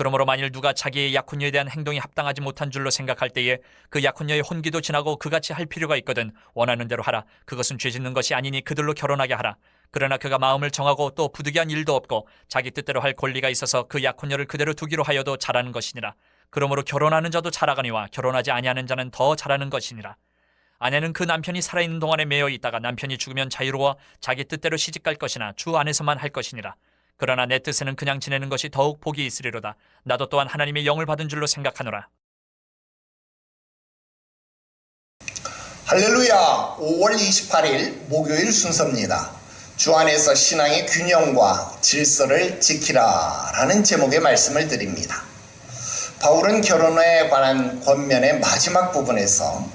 그러므로 만일 누가 자기의 약혼녀에 대한 행동이 합당하지 못한 줄로 생각할 때에 그 약혼녀의 혼기도 지나고 그같이 할 필요가 있거든 원하는 대로 하라. 그것은 죄짓는 것이 아니니 그들로 결혼하게 하라. 그러나 그가 마음을 정하고 또 부득이한 일도 없고 자기 뜻대로 할 권리가 있어서 그 약혼녀를 그대로 두기로 하여도 잘하는 것이니라. 그러므로 결혼하는 자도 잘하거니와 결혼하지 아니하는 자는 더 잘하는 것이니라. 아내는 그 남편이 살아있는 동안에 매여 있다가 남편이 죽으면 자유로워 자기 뜻대로 시집갈 것이나 주 안에서만 할 것이니라. 그러나 내 뜻에는 그냥 지내는 것이 더욱 복이 있으리로다. 나도 또한 하나님의 영을 받은 줄로 생각하노라. 할렐루야. 5월 28일 목요일 순서입니다. 주 안에서 신앙의 균형과 질서를 지키라 라는 제목의 말씀을 드립니다. 바울은 결혼에 관한 권면의 마지막 부분에서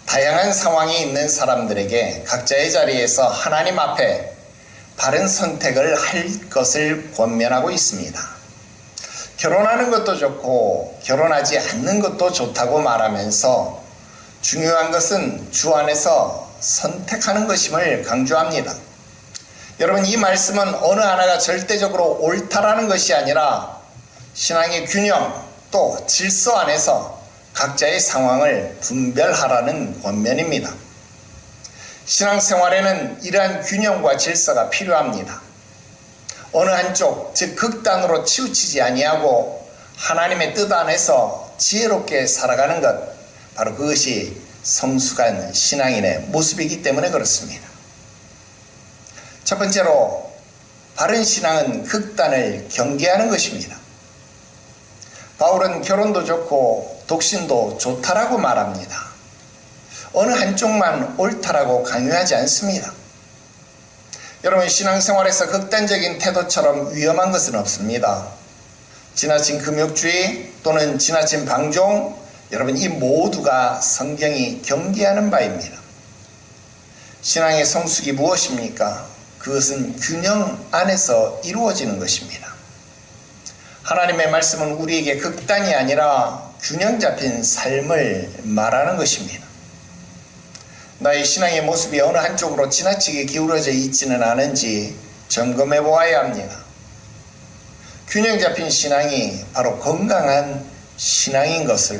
다양한 상황이 있는 사람들에게 각자의 자리에서 하나님 앞에 바른 선택을 할 것을 권면하고 있습니다. 결혼하는 것도 좋고 결혼하지 않는 것도 좋다고 말하면서 중요한 것은 주 안에서 선택하는 것임을 강조합니다. 여러분, 이 말씀은 어느 하나가 절대적으로 옳다라는 것이 아니라 신앙의 균형 또 질서 안에서 각자의 상황을 분별하라는 권면입니다. 신앙생활에는 이러한 균형과 질서가 필요합니다. 어느 한쪽, 즉 극단으로 치우치지 아니하고 하나님의 뜻 안에서 지혜롭게 살아가는 것, 바로 그것이 성숙한 신앙인의 모습이기 때문에 그렇습니다. 첫 번째로, 바른 신앙은 극단을 경계하는 것입니다. 바울은 결혼도 좋고 독신도 좋다라고 말합니다. 어느 한쪽만 옳다라고 강요하지 않습니다. 여러분, 신앙생활에서 극단적인 태도처럼 위험한 것은 없습니다. 지나친 금욕주의 또는 지나친 방종, 여러분, 이 모두가 성경이 경계하는 바입니다. 신앙의 성숙이 무엇입니까? 그것은 균형 안에서 이루어지는 것입니다. 하나님의 말씀은 우리에게 극단이 아니라 균형 잡힌 삶을 말하는 것입니다. 나의 신앙의 모습이 어느 한쪽으로 지나치게 기울어져 있지는 않은지 점검해 보아야 합니다. 균형 잡힌 신앙이 바로 건강한 신앙인 것을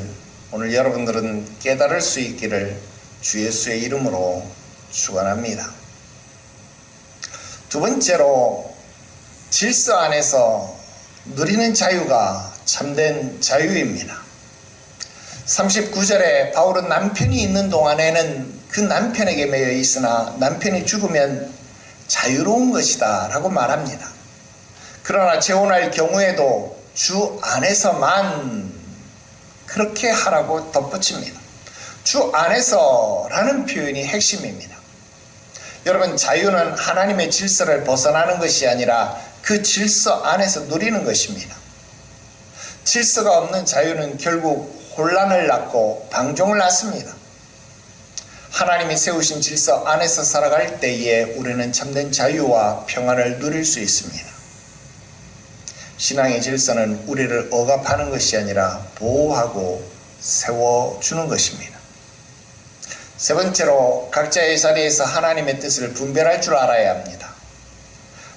오늘 여러분들은 깨달을 수 있기를 주 예수의 이름으로 축원합니다. 두 번째로 질서 안에서 누리는 자유가 참된 자유입니다. 39절에 바울은 남편이 있는 동안에는 그 남편에게 매여 있으나 남편이 죽으면 자유로운 것이다 라고 말합니다. 그러나 재혼할 경우에도 주 안에서만 그렇게 하라고 덧붙입니다. 주 안에서라는 표현이 핵심입니다. 여러분, 자유는 하나님의 질서를 벗어나는 것이 아니라 그 질서 안에서 누리는 것입니다. 질서가 없는 자유는 결국 혼란을 낳고 방종을 낳습니다. 하나님이 세우신 질서 안에서 살아갈 때에 우리는 참된 자유와 평안을 누릴 수 있습니다. 신앙의 질서는 우리를 억압하는 것이 아니라 보호하고 세워주는 것입니다. 세 번째로 각자의 자리에서 하나님의 뜻을 분별할 줄 알아야 합니다.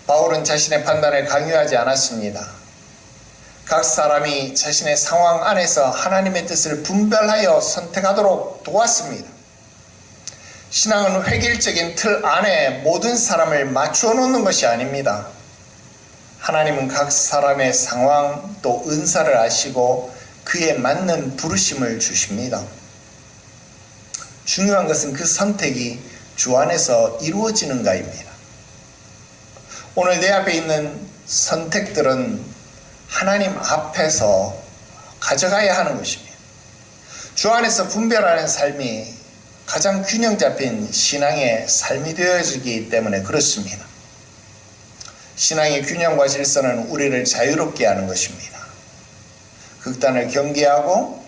바울은 자신의 판단을 강요하지 않았습니다. 각 사람이 자신의 상황 안에서 하나님의 뜻을 분별하여 선택하도록 도왔습니다. 신앙은 획일적인 틀 안에 모든 사람을 맞추어 놓는 것이 아닙니다. 하나님은 각 사람의 상황 또 은사를 아시고 그에 맞는 부르심을 주십니다. 중요한 것은 그 선택이 주 안에서 이루어지는가입니다. 오늘 내 앞에 있는 선택들은 하나님 앞에서 가져가야 하는 것입니다. 주 안에서 분별하는 삶이 가장 균형 잡힌 신앙의 삶이 되어지기 때문에 그렇습니다. 신앙의 균형과 질서는 우리를 자유롭게 하는 것입니다. 극단을 경계하고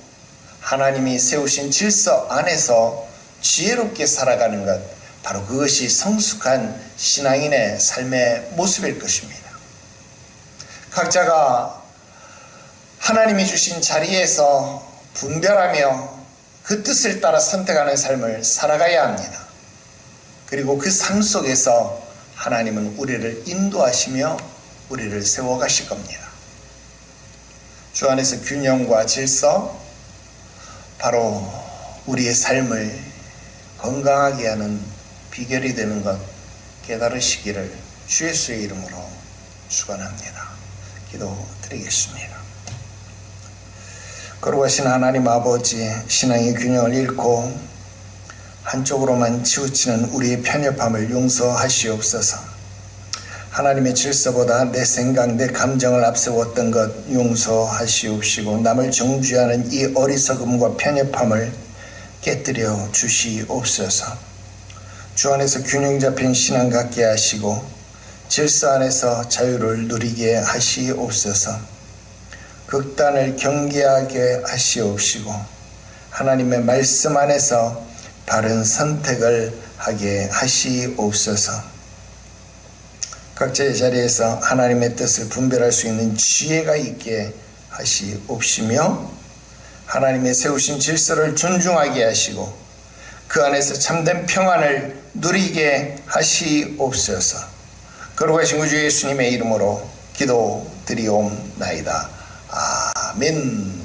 하나님이 세우신 질서 안에서 지혜롭게 살아가는 것, 바로 그것이 성숙한 신앙인의 삶의 모습일 것입니다. 각자가 하나님이 주신 자리에서 분별하며 그 뜻을 따라 선택하는 삶을 살아가야 합니다. 그리고 그 삶 속에서 하나님은 우리를 인도하시며 우리를 세워가실 겁니다. 주 안에서 균형과 질서, 바로 우리의 삶을 건강하게 하는 비결이 되는 것 깨달으시기를 주 예수의 이름으로 축원합니다. 기도드리겠습니다. 거룩하신 하나님 아버지, 신앙의 균형을 잃고 한쪽으로만 치우치는 우리의 편협함을 용서하시옵소서. 하나님의 질서보다 내 생각, 내 감정을 앞세웠던 것 용서하시옵시고 남을 정죄하는 이 어리석음과 편협함을 깨뜨려 주시옵소서. 주 안에서 균형 잡힌 신앙 갖게 하시고 질서 안에서 자유를 누리게 하시옵소서. 극단을 경계하게 하시옵시고 하나님의 말씀 안에서 바른 선택을 하게 하시옵소서. 각자의 자리에서 하나님의 뜻을 분별할 수 있는 지혜가 있게 하시옵시며 하나님의 세우신 질서를 존중하게 하시고 그 안에서 참된 평안을 누리게 하시옵소서. 거룩하신 구주 예수님의 이름으로 기도드리옵나이다. 아멘.